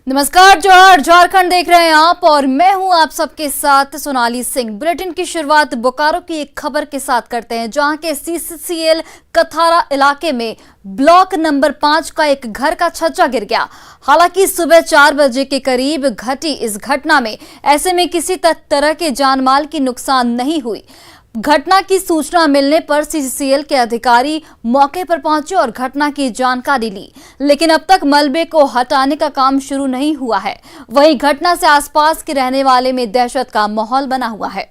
नमस्कार, जोहार, झारखंड देख रहे हैं आप और मैं हूं आप सबके साथ सोनाली सिंह। बुलेटिन की शुरुआत बोकारो की एक खबर के साथ करते हैं, जहां के सीसीसीएल कथारा इलाके में ब्लॉक नंबर 5 का एक घर का छज्जा गिर गया। हालांकि सुबह 4 बजे के करीब घटी इस घटना में ऐसे में किसी तरह के जानमाल की नुकसान नहीं हुई। घटना की सूचना मिलने पर सीसीसीएल के अधिकारी मौके पर पहुंचे और घटना की जानकारी ली, लेकिन अब तक मलबे को हटाने का काम शुरू नहीं हुआ है। वहीं घटना से आसपास के रहने वाले में दहशत का माहौल बना हुआ है।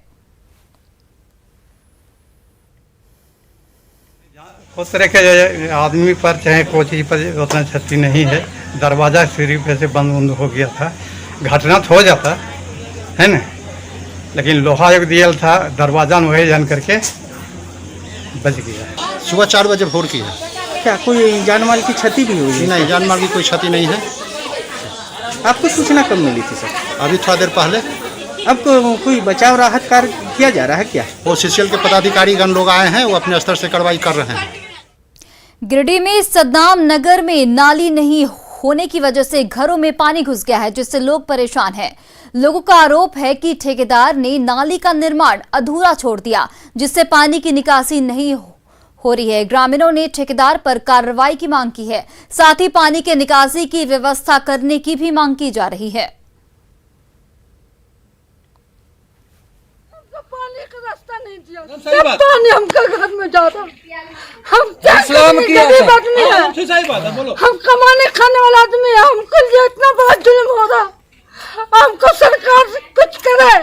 उस तरह के आदमी पर चाहे कोई चीज पर उतना क्षति नहीं है। दरवाजा सिर्फ ऐसे बंद हो गया था, घटना तो हो जाता है ना, लेकिन लोहा एक दिया था, दरवाजा वही जान करके बच गया। सुबह 4 बजे भोर की है। क्या कोई जानमाल की क्षति भी हुई? नहीं, जानमाल की कोई क्षति नहीं है। आपको सूचना कब मिली थी सर? अभी थोड़ा देर पहले। अब कोई बचाव राहत कार्य किया जा रहा है क्या? वो सीसीएल के पदाधिकारीगण लोग आए हैं, वो अपने स्तर से कार्रवाई कर रहे हैं। गिरिडीह में सद्दाम नगर में नाली नहीं होने की वजह से घरों में पानी घुस गया है, जिससे लोग परेशान हैं। लोगों का आरोप है कि ठेकेदार ने नाली का निर्माण अधूरा छोड़ दिया, जिससे पानी की निकासी नहीं हो रही है। ग्रामीणों ने ठेकेदार पर कार्रवाई की मांग की है, साथ ही पानी के निकासी की व्यवस्था करने की भी मांग की जा रही है। पानी का रास्ता नहीं दिया, पानी हमका घर में जाता। हम गरीब आदमी है, हम कमाने खाने वाला आदमी है, हमको लिए इतना बड़ा जुल्म हो रहा, हमको सरकार कुछ करे।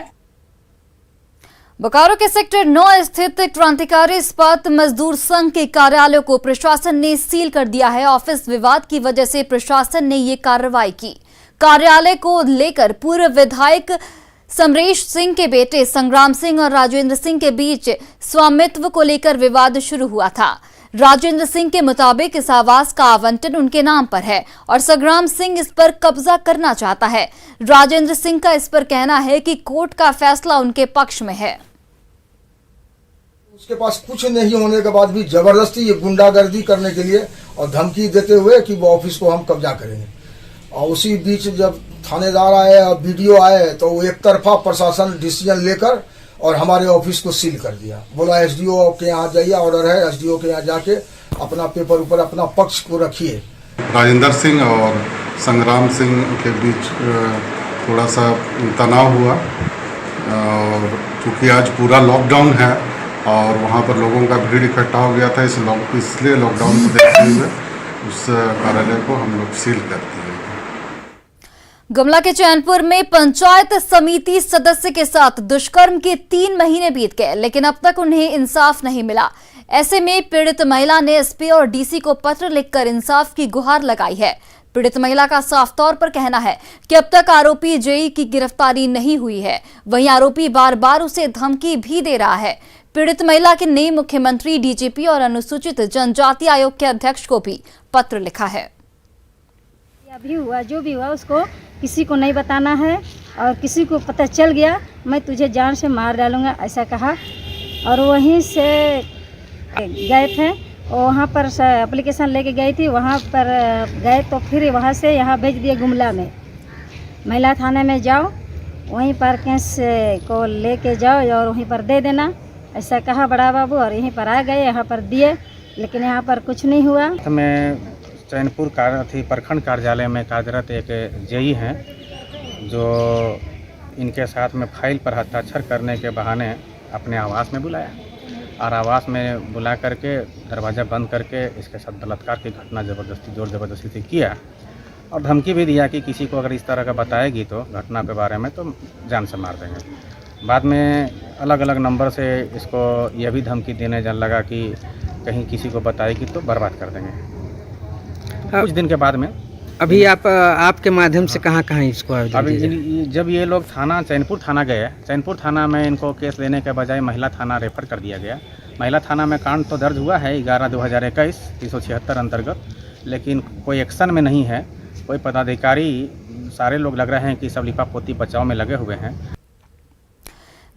बोकारो के सेक्टर 9 स्थित क्रांतिकारी इस्पात मजदूर संघ के कार्यालय को प्रशासन ने सील कर दिया है। ऑफिस विवाद की वजह से प्रशासन ने ये कार्रवाई की। कार्यालय को लेकर पूर्व विधायक समरेश सिंह के बेटे संग्राम सिंह और राजेंद्र सिंह के बीच स्वामित्व को लेकर विवाद शुरू हुआ था। राजेंद्र सिंह के मुताबिक इस आवास का आवंटन उनके नाम पर है और संग्राम सिंह इस पर कब्जा करना चाहता है। राजेंद्र सिंह का इस पर कहना है कि कोर्ट का फैसला उनके पक्ष में है। उसके पास कुछ नहीं होने के बाद भी जबरदस्ती ये गुंडागर्दी करने के लिए और धमकी देते हुए कि वो ऑफिस को हम कब्जा करेंगे। और उसी बीच जब थानेदार आए और बीडीओ आए तो वो एक तरफा प्रशासन डिसीजन लेकर और हमारे ऑफिस को सील कर दिया। बोला एसडीओ के यहाँ जाइए, ऑर्डर है, एसडीओ के यहाँ जाके अपना पेपर ऊपर अपना पक्ष को रखिए। राजेंद्र सिंह और संग्राम सिंह के बीच थोड़ा सा तनाव हुआ और चूँकि आज पूरा लॉकडाउन है और वहाँ पर लोगों का भीड़ इकट्ठा हो गया था, इसलिए लॉकडाउन को देखते हुए उस कार्यालय को हम लोग सील कर दिए। गुमला के चैनपुर में पंचायत समिति सदस्य के साथ दुष्कर्म के 3 महीने बीत गए, लेकिन अब तक उन्हें इंसाफ नहीं मिला। ऐसे में पीड़ित महिला ने एसपी और डीसी को पत्र लिखकर इंसाफ की गुहार लगाई है। पीड़ित महिला का साफ तौर पर कहना है कि अब तक आरोपी जेई की गिरफ्तारी नहीं हुई है। वहीं आरोपी बार बार उसे धमकी भी दे रहा है। पीड़ित महिला के ने मुख्यमंत्री, डीजीपी और अनुसूचित जनजाति आयोग के अध्यक्ष को भी पत्र लिखा है। अभी हुआ जो भी हुआ उसको किसी को नहीं बताना है, और किसी को पता चल गया मैं तुझे जान से मार डालूंगा, ऐसा कहा। और वहीं से गए थे, वहाँ पर एप्लीकेशन लेके गई थी, वहाँ पर गए तो फिर वहाँ से यहाँ भेज दिए गुमला में, महिला थाने में जाओ, वहीं पर केस को लेके जाओ और वहीं पर दे देना, ऐसा कहा बड़ा बाबू। और यहीं पर आ गए, यहाँ पर दिए, लेकिन यहाँ पर कुछ नहीं हुआ। मैं चैनपुर प्रखंड कार्यालय में कार्यरत एक जेई हैं, जो इनके साथ में फाइल पर हस्ताक्षर करने के बहाने अपने आवास में बुलाया और आवास में बुला करके दरवाज़ा बंद करके इसके साथ बलात्कार की घटना जोर ज़बरदस्ती से किया और धमकी भी दिया कि किसी को अगर इस तरह का बताएगी तो घटना के बारे में तो जान से मार देंगे। बाद में अलग अलग नंबर से इसको यह भी धमकी देने लगा कि कहीं किसी को बताएगी तो बर्बाद कर देंगे। कुछ दिन के बाद में अभी आपके माध्यम से कहाँ इसको अभी जब ये लोग चैनपुर थाना गए, चैनपुर थाना में इनको केस लेने के बजाय महिला थाना रेफर कर दिया गया। महिला थाना में कांड तो दर्ज हुआ है 11/2021 376 अंतर्गत, लेकिन कोई एक्शन में नहीं है। कोई पदाधिकारी, सारे लोग लग रहे हैं कि सब लिपा पोती बचाव में लगे हुए हैं।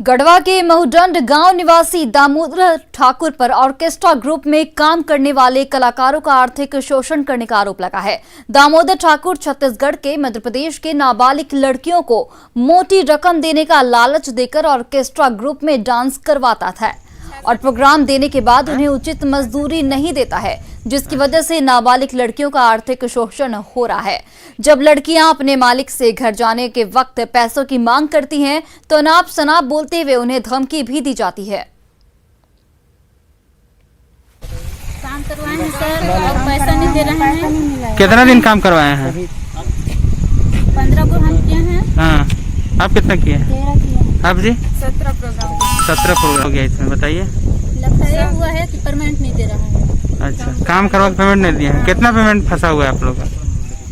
गढ़वा के महूडंड गांव निवासी दामोदर ठाकुर पर ऑर्केस्ट्रा ग्रुप में काम करने वाले कलाकारों का आर्थिक शोषण करने का आरोप लगा है। दामोदर ठाकुर छत्तीसगढ़ के मध्य प्रदेश के नाबालिग लड़कियों को मोटी रकम देने का लालच देकर ऑर्केस्ट्रा ग्रुप में डांस करवाता था और प्रोग्राम देने के बाद उन्हें उचित मजदूरी नहीं देता है, जिसकी वजह से नाबालिग लड़कियों का आर्थिक शोषण हो रहा है। जब लड़कियां अपने मालिक से घर जाने के वक्त पैसों की मांग करती हैं तो अनाप शनाप बोलते हुए उन्हें धमकी भी दी जाती है। काम करवाए हैं सर और पैसा नहीं दे रहे हैं। कितना दिन काम करवाए हैं? 15 को हम किए हैं। हाँ, आप कितना किए? 13 किए हैं। आप जी? 17 प्रोग्राम 17 प्रोग्राम हो गया इसमें, बताइए। लगता है हुआ है कि पेमेंट नहीं दे रहा है। अच्छा, काम करवा के पेमेंट नहीं दिया है। कितना पेमेंट फंसा हुआ है आप लोग का?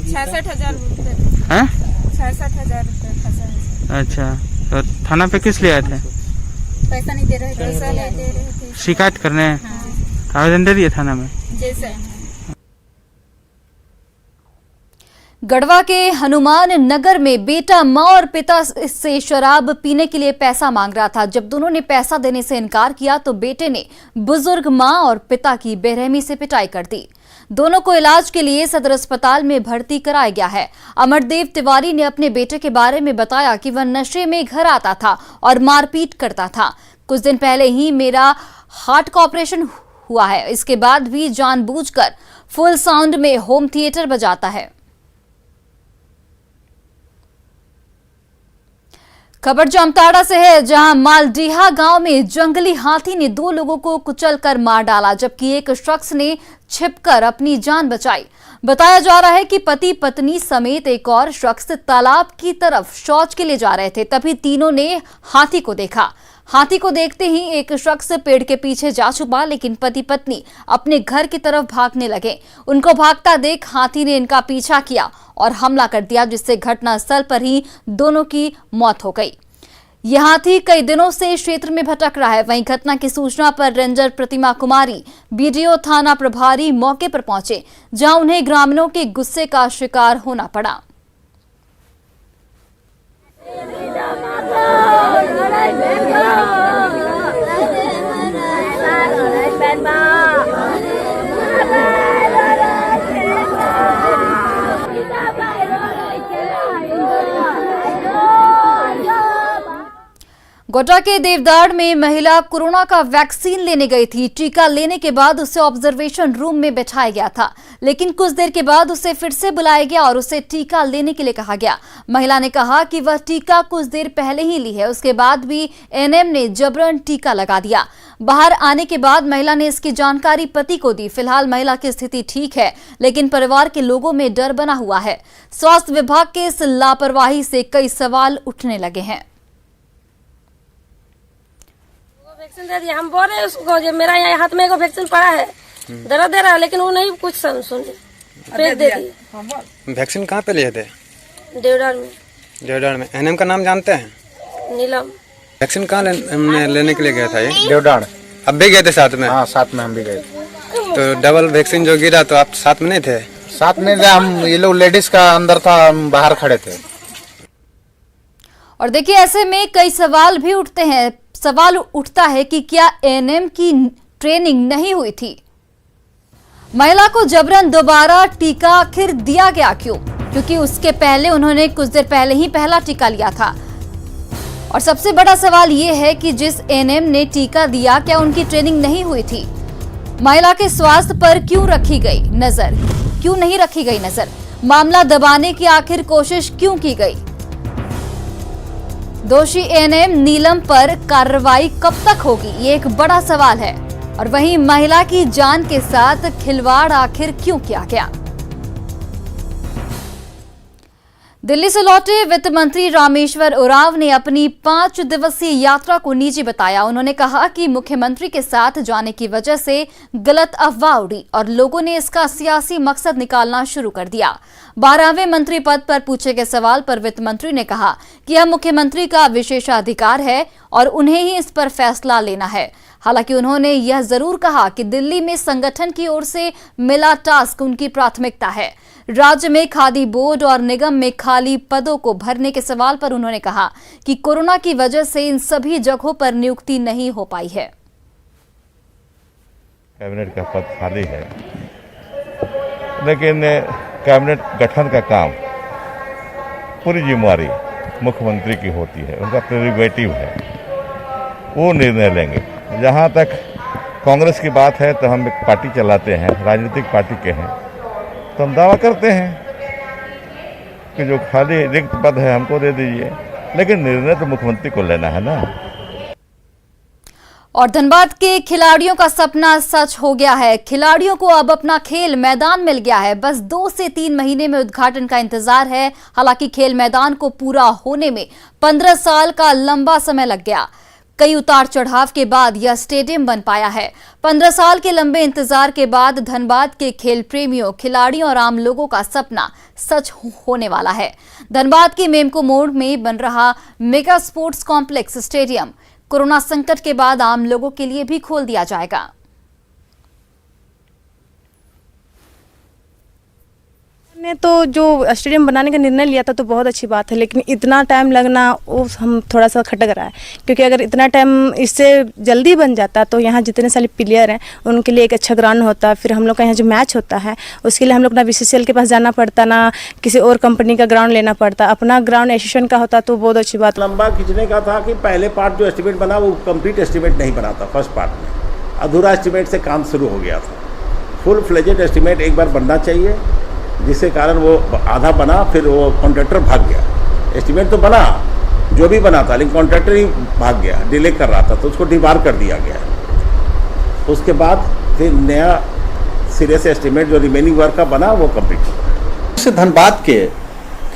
66,000 रुपये। हैं? 66,000 रुपये फंसा है। अच्छा, तो थाना पे किस लिए आए थे? पैसा नहीं दे रहे थे। पैसा नहीं दे रहे थे। शिकायत करने? हाँ। आवेदन दे दिए थाना में? जैसे गढ़वा के हनुमान नगर में बेटा मां और पिता से शराब पीने के लिए पैसा मांग रहा था। जब दोनों ने पैसा देने से इनकार किया तो बेटे ने बुजुर्ग मां और पिता की बेरहमी से पिटाई कर दी। दोनों को इलाज के लिए सदर अस्पताल में भर्ती कराया गया है। अमरदेव तिवारी ने अपने बेटे के बारे में बताया कि वह नशे में घर आता था और मारपीट करता था। कुछ दिन पहले ही मेरा हार्ट का ऑपरेशन हुआ है, इसके बाद भी जानबूझकर फुल साउंड में होम थिएटर बजाता है। खबर जामताड़ा से है, जहां मालडीहा गांव में जंगली हाथी ने 2 लोगों को कुचलकर मार डाला, जबकि एक शख्स ने छिपकर अपनी जान बचाई। बताया जा रहा है कि पति पत्नी समेत एक और शख्स तालाब की तरफ शौच के लिए जा रहे थे, तभी तीनों ने हाथी को देखा। हाथी को देखते ही एक शख्स पेड़ के पीछे जा छुपा, लेकिन पति पत्नी अपने घर की तरफ भागने लगे। उनको भागता देख हाथी ने इनका पीछा किया और हमला कर दिया, जिससे घटनास्थल पर ही दोनों की मौत हो गई। यह हाथी कई दिनों से क्षेत्र में भटक रहा है। वहीं घटना की सूचना पर रेंजर प्रतिमा कुमारी बीडीओ थाना प्रभारी मौके पर पहुंचे, जहां उन्हें ग्रामीणों के गुस्से का शिकार होना पड़ा। गोड्डा के देवदार में महिला कोरोना का वैक्सीन लेने गई थी। टीका लेने के बाद उसे ऑब्जर्वेशन रूम में बैठाया गया था, लेकिन कुछ देर के बाद उसे फिर से बुलाया गया और उसे टीका लेने के लिए कहा गया। महिला ने कहा कि वह टीका कुछ देर पहले ही ली है, उसके बाद भी एएनएम ने जबरन टीका लगा दिया। बाहर आने के बाद महिला ने इसकी जानकारी पति को दी। फिलहाल महिला की स्थिति ठीक है, लेकिन परिवार के लोगों में डर बना हुआ है। स्वास्थ्य विभाग के इस लापरवाही से कई सवाल उठने लगे हैं। वैक्सीन दे दिया, हम बोल रहे हैं उसको, जो मेरा यहाँ हाथ में एगो वैक्सीन पड़ा है, दर्द दे रहा है, लेकिन वो नहीं कुछ सुन दे दिया। वैक्सीन कहाँ पे लिए थे? देवदार में। देवदार में। एएनएम का नाम जानते हैं? नीलम। वैक्सीन कहाँ लेने के लिए गया था ये? देवदार। अब भी गए थे साथ में? हाँ, साथ में हम भी गए थे। तो डबल वैक्सीन जो गिरा तो आप साथ में नहीं थे? साथ में थे हम, ये लोग लेडीज का अंदर था, हम बाहर खड़े थे। और देखिए, ऐसे में कई सवाल भी उठते हैं। सवाल उठता है कि क्या एएनएम की ट्रेनिंग नहीं हुई थी? महिला को जबरन दोबारा टीका आखिर दिया गया क्यों? क्योंकि उसके पहले उन्होंने कुछ देर पहले ही पहला टीका लिया था। और सबसे बड़ा सवाल यह है कि जिस एएनएम ने टीका दिया, क्या उनकी ट्रेनिंग नहीं हुई थी? महिला के स्वास्थ्य पर क्यों रखी गई नजर? क्यों नहीं रखी गई नजर? मामला दबाने की आखिर कोशिश क्यों की गई? दोषी एएनएम नीलम पर कार्रवाई कब तक होगी, ये एक बड़ा सवाल है। और वहीं महिला की जान के साथ खिलवाड़ आखिर क्यों किया गया? दिल्ली से लौटे वित्त मंत्री रामेश्वर उरांव ने अपनी 5 दिवसीय यात्रा को निजी बताया। उन्होंने कहा कि मुख्यमंत्री के साथ जाने की वजह से गलत अफवाह उड़ी और लोगों ने इसका सियासी मकसद निकालना शुरू कर दिया। 12वें मंत्री पद पर पूछे गए सवाल पर वित्त मंत्री ने कहा कि यह मुख्यमंत्री का विशेषाधिकार है और उन्हें ही इस पर फैसला लेना है। हालांकि उन्होंने यह जरूर कहा कि दिल्ली में संगठन की ओर से मिला टास्क उनकी प्राथमिकता है। राज्य में खादी बोर्ड और निगम में खाली पदों को भरने के सवाल पर उन्होंने कहा कि कोरोना की वजह से इन सभी जगहों पर नियुक्ति नहीं हो पाई है। कैबिनेट का पद खाली है, लेकिन कैबिनेट गठन का काम पूरी जिम्मेवारी मुख्यमंत्री की होती है, उनका प्रेरोगेटिव है, वो निर्णय लेंगे। जहाँ तक कांग्रेस की बात है तो हम एक पार्टी चलाते हैं, राजनीतिक पार्टी के हैं, तो हम दावा करते हैं कि जो खाली रिक्त पद है हमको दे दीजिए, लेकिन निर्णय तो मुख्यमंत्री को लेना है ना। और धनबाद के खिलाड़ियों का सपना सच हो गया है। खिलाड़ियों को अब अपना खेल मैदान मिल गया है। बस 2 से 3 महीने में उद्घाटन का इंतजार है। हालांकि खेल मैदान को पूरा होने में 15 साल का लंबा समय लग गया। कई उतार चढ़ाव के बाद यह स्टेडियम बन पाया है। 15 साल के लंबे इंतजार के बाद धनबाद के खेल प्रेमियों, खिलाड़ियों और आम लोगों का सपना सच होने वाला है। धनबाद के मेमको मोड़ में बन रहा mega sports complex stadium corona संकट के बाद आम लोगों के लिए भी खोल दिया जाएगा। ने तो जो स्टेडियम बनाने का निर्णय लिया था तो बहुत अच्छी बात है, लेकिन इतना टाइम लगना वो हम थोड़ा सा खटक रहा है, क्योंकि अगर इतना टाइम इससे जल्दी बन जाता तो यहाँ जितने सारे प्लेयर हैं उनके लिए एक अच्छा ग्राउंड होता। फिर हम लोग का यहाँ जो मैच होता है उसके लिए हम लोग ना BCCL के पास जाना पड़ता, ना किसी और कंपनी का ग्राउंड लेना पड़ता। अपना ग्राउंड एसोसिएशन का होता तो बहुत अच्छी बात। लंबा खींचने का था कि पहले पार्ट जो एस्टिमेट बना वो कंप्लीट एस्टिमेट नहीं बना था। फर्स्ट पार्ट में अधूरा एस्टिमेट से काम शुरू हो गया था। फुल फ्लेजेड एस्टिमेट एक बार बनना चाहिए, जिसके कारण वो आधा बना, फिर वो कॉन्ट्रैक्टर भाग गया। एस्टिमेट तो बना, जो भी बना था, लेकिन कॉन्ट्रैक्टर ही भाग गया, डिले कर रहा था, तो उसको डिबार कर दिया गया। उसके बाद फिर नया सिरे से एस्टिमेट जो रिमेनिंग वर्क का बना वो कंप्लीट हुआ। इससे धनबाद के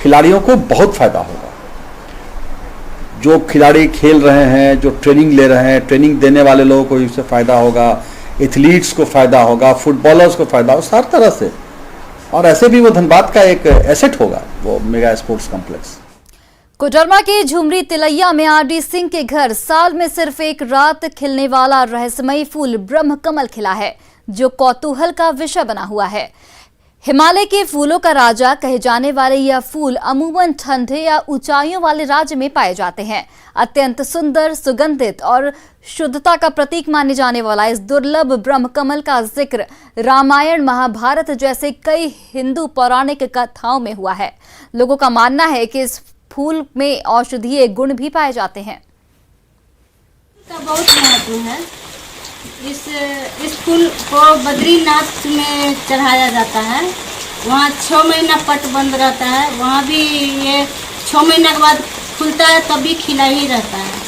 खिलाड़ियों को बहुत फायदा होगा। जो खिलाड़ी खेल रहे हैं, जो ट्रेनिंग ले रहे हैं, ट्रेनिंग देने वाले लोगों को इससे फायदा होगा, एथलीट्स को फायदा होगा, फुटबॉलर्स को फायदा होगा, हर तरह से। और ऐसे भी वो धनबाद का एक एसेट होगा वो मेगा स्पोर्ट्स कॉम्प्लेक्स। कोडरमा के झुमरी तिलैया में RD सिंह के घर साल में सिर्फ एक रात खिलने वाला रहस्यमयी फूल ब्रह्म कमल खिला है, जो कौतूहल का विषय बना हुआ है। हिमालय के फूलों का राजा कहे जाने वाले यह फूल अमूमन ठंडे या ऊंचाइयों वाले राज्य में पाए जाते हैं। अत्यंत सुंदर, सुगंधित और शुद्धता का प्रतीक माने जाने वाला इस दुर्लभ ब्रह्म कमल का जिक्र रामायण, महाभारत जैसे कई हिंदू पौराणिक कथाओं में हुआ है। लोगों का मानना है कि इस फूल में औषधीय गुण भी पाए जाते हैं। बहुत महत्व है। इस फूल को बद्रीनाथ में चढ़ाया जाता है। वहाँ 6 महीना पट बंद रहता है। वहाँ भी ये 6 महीना के बाद खुलता है, तब भी खिला ही रहता है।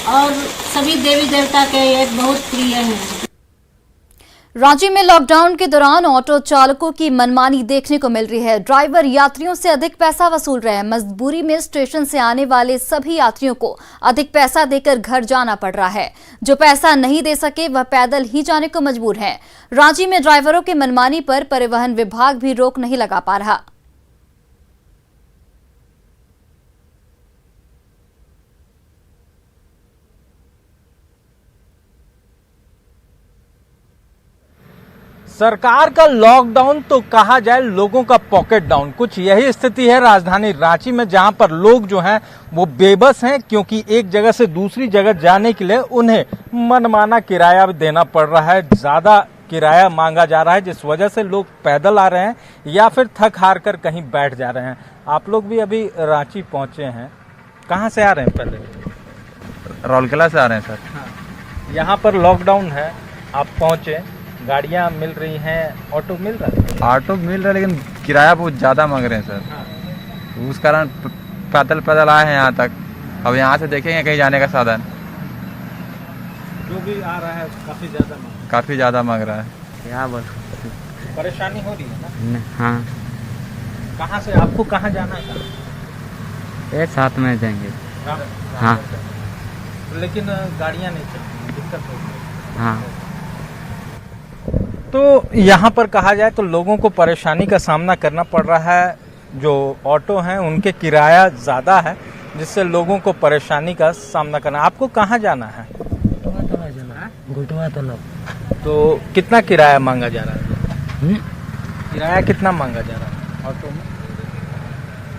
और सभी देवी देवता के ये बहुत प्रिय है। रांची में लॉकडाउन के दौरान ऑटो चालकों की मनमानी देखने को मिल रही है। ड्राइवर यात्रियों से अधिक पैसा वसूल रहे हैं। मजबूरी में स्टेशन से आने वाले सभी यात्रियों को अधिक पैसा देकर घर जाना पड़ रहा है। जो पैसा नहीं दे सके वह पैदल ही जाने को मजबूर हैं। रांची में ड्राइवरों के मनमानी पर परिवहन विभाग भी रोक नहीं लगा पा रहा। सरकार का लॉकडाउन तो कहा जाए लोगों का पॉकेट डाउन, कुछ यही स्थिति है राजधानी रांची में, जहां पर लोग जो हैं वो बेबस हैं, क्योंकि एक जगह से दूसरी जगह जाने के लिए उन्हें मनमाना किराया देना पड़ रहा है। ज्यादा किराया मांगा जा रहा है, जिस वजह से लोग पैदल आ रहे हैं या फिर थक हार कर कहीं बैठ जा रहे हैं। आप लोग भी अभी रांची पहुंचे हैं, कहाँ से आ रहे हैं? पहले राउरकेला से आ रहे हैं सर। हाँ। यहाँ पर लॉकडाउन है, आप पहुंचे, गाड़ियाँ मिल रही हैं, ऑटो मिल रहा है? ऑटो मिल रहा है, लेकिन किराया बहुत ज़्यादा मांग रहे हैं सर। हाँ। उस कारण पैदल आए हैं यहाँ तक। अब यहाँ से देखेंगे कहीं जाने का साधन। जो भी आ रहा है काफ़ी ज़्यादा मांग रहा है। क्या बोल, परेशानी हो रही है ना? हाँ। कहाँ से, आपको कहाँ जाना है? एक साथ में जाएंगे। हाँ। लेकिन गाड़ियाँ नहीं चलती, दिक्कत होती है। हाँ। तो यहाँ पर कहा जाए तो लोगों को परेशानी का सामना करना पड़ रहा है। जो ऑटो हैं उनके किराया ज़्यादा है, जिससे लोगों को परेशानी का सामना करना। आपको कहाँ जाना है? घुटवा तालाब। तो कितना किराया मांगा जा रहा है? किराया कितना मांगा जा रहा है ऑटो में?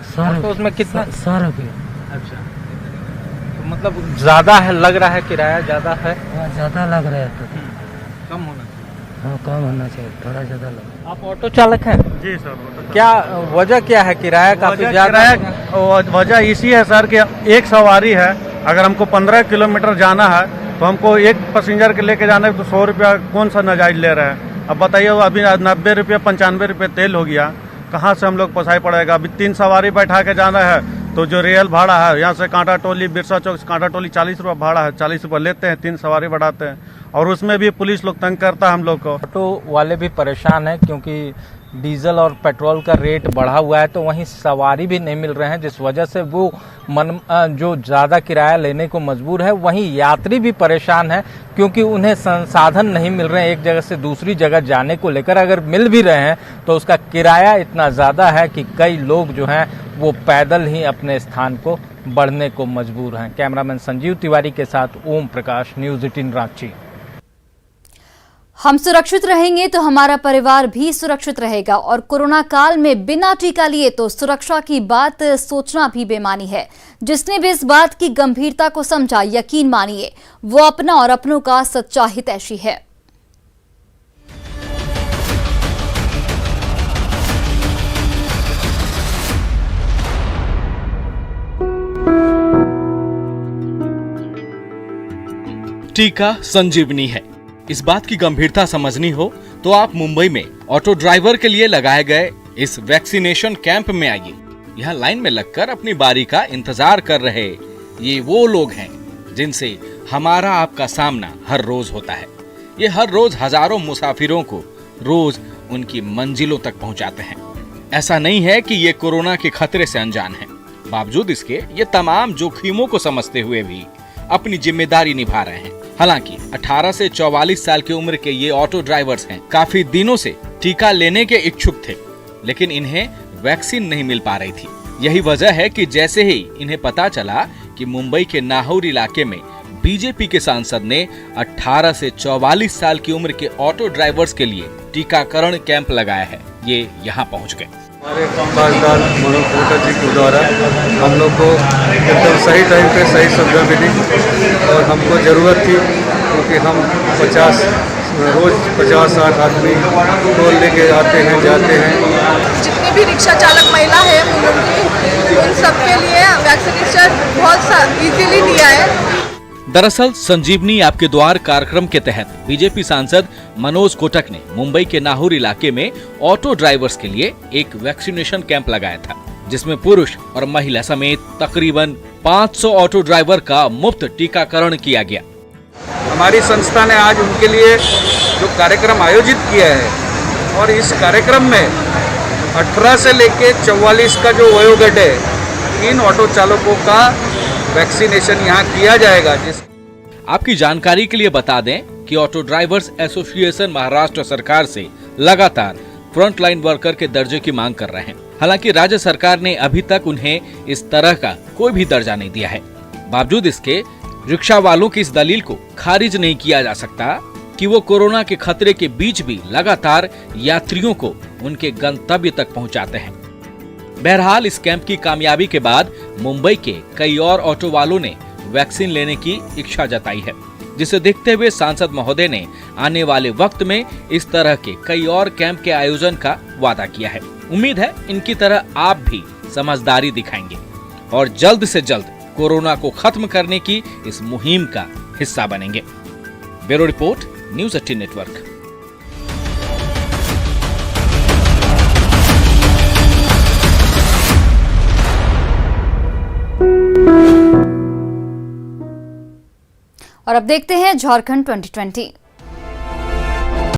100 ऑटो उसमें कितना? 100 रुपये। अच्छा, तो मतलब ज़्यादा है, लग रहा है किराया ज़्यादा है? हाँ ज़्यादा लग रहा है तो कम होना चाहिए। हाँ कम होना चाहिए, थोड़ा ज़्यादा लग। आप ऑटो चालक हैं? जी सर। क्या वजह क्या है किराया काफ़ी ज़्यादा? वजह इसी है सर कि एक सवारी है, अगर हमको 15 किलोमीटर जाना है तो हमको एक पैसेंजर के लेके जाना है तो 100 रुपया कौन सा नाजायज ले रहे हैं। अब बताइए, अभी 90 रुपया 95 रुपये तेल हो गया, कहाँ से हम लोग पोसाई पड़ेगा। अभी 3 सवारी बैठा के जाना है तो जो रेल भाड़ा है यहाँ से कांटा टोली बिरसा चौक से कांटा टोली 40 रुपये भाड़ा है, 40 रुपये लेते हैं, 3 सवारी बढ़ाते हैं और उसमें भी पुलिस लोग तंग करता है हम लोग को। ऑटो वाले भी परेशान हैं क्योंकि डीजल और पेट्रोल का रेट बढ़ा हुआ है, तो वहीं सवारी भी नहीं मिल रहे हैं, जिस वजह से वो जो ज़्यादा किराया लेने को मजबूर है। वहीं यात्री भी परेशान है क्योंकि उन्हें संसाधन नहीं मिल रहे हैं एक जगह से दूसरी जगह जाने को लेकर। अगर मिल भी रहे हैं तो उसका किराया इतना ज़्यादा है कि कई लोग जो हैं वो पैदल ही अपने स्थान को बढ़ने को मजबूर हैं। कैमरामैन संजीव तिवारी के साथ ओम प्रकाश, न्यूज़ 18 रांची। हम सुरक्षित रहेंगे तो हमारा परिवार भी सुरक्षित रहेगा और कोरोना काल में बिना टीका लिए तो सुरक्षा की बात सोचना भी बेमानी है। जिसने भी इस बात की गंभीरता को समझा, यकीन मानिए वो अपना और अपनों का सच्चा हितैषी है। टीका संजीवनी है, इस बात की गंभीरता समझनी हो तो आप मुंबई में ऑटो ड्राइवर के लिए लगाए गए इस वैक्सीनेशन कैंप में आइए। यहाँ लाइन में लगकर अपनी बारी का इंतजार कर रहे ये वो लोग हैं जिनसे हमारा आपका सामना हर रोज होता है। ये हर रोज हजारों मुसाफिरों को रोज उनकी मंजिलों तक पहुंचाते हैं। ऐसा नहीं है कि ये कोरोना के खतरे से अनजान है, बावजूद इसके ये तमाम जोखिमों को समझते हुए भी अपनी जिम्मेदारी निभा रहे हैं। हालांकि 18 से 44 साल की उम्र के ये ऑटो ड्राइवर्स हैं, काफी दिनों से टीका लेने के इच्छुक थे, लेकिन इन्हें वैक्सीन नहीं मिल पा रही थी। यही वजह है कि जैसे ही इन्हें पता चला कि मुंबई के नाहौर इलाके में बीजेपी के सांसद ने 18 से 44 साल की उम्र के ऑटो ड्राइवर्स के लिए टीकाकरण कैंप लगाया है, ये यहाँ पहुँच गए। हमारे खासदार मनोज कोटा जी के द्वारा हम लोग को एकदम सही टाइम पे सही सुविधा मिली और हमको ज़रूरत थी क्योंकि हम 50-60 आदमी को लेके आते हैं जाते हैं। जितनी भी रिक्शा चालक महिला है उन सबके लिए वैक्सीनेशन बहुत इजीली दिया है। दरअसल संजीवनी आपके द्वार कार्यक्रम के तहत बीजेपी सांसद मनोज कोटक ने मुंबई के नाहौर इलाके में ऑटो ड्राइवर्स के लिए एक वैक्सीनेशन कैंप लगाया था, जिसमें पुरुष और महिला समेत तकरीबन 500 ऑटो ड्राइवर का मुफ्त टीकाकरण किया गया। हमारी संस्था ने आज उनके लिए जो कार्यक्रम आयोजित किया है और इस कार्यक्रम में 18 से लेके 44 का जो वयोगट है, इन ऑटो चालकों का वैक्सीनेशन यहाँ किया जाएगा। आपकी जानकारी के लिए बता दें कि ऑटो ड्राइवर्स एसोसिएशन महाराष्ट्र सरकार से लगातार फ्रंटलाइन वर्कर के दर्जे की मांग कर रहे हैं। हालांकि राज्य सरकार ने अभी तक उन्हें इस तरह का कोई भी दर्जा नहीं दिया है। बावजूद इसके रिक्शा वालों की इस दलील को खारिज नहीं किया जा सकता कि वो कोरोना के खतरे के बीच भी लगातार यात्रियों को उनके गंतव्य तक पहुंचाते हैं। बहरहाल इस कैंप की कामयाबी के बाद मुंबई के कई और ऑटो वालों ने वैक्सीन लेने की इच्छा जताई है, जिसे देखते हुए सांसद महोदय ने आने वाले वक्त में इस तरह के कई और कैंप के आयोजन का वादा किया है। उम्मीद है इनकी तरह आप भी समझदारी दिखाएंगे और जल्द से जल्द कोरोना को खत्म करने की इस मुहिम का हिस्सा बनेंगे। Bureau report, news 18 network. और अब देखते हैं झारखंड 2020।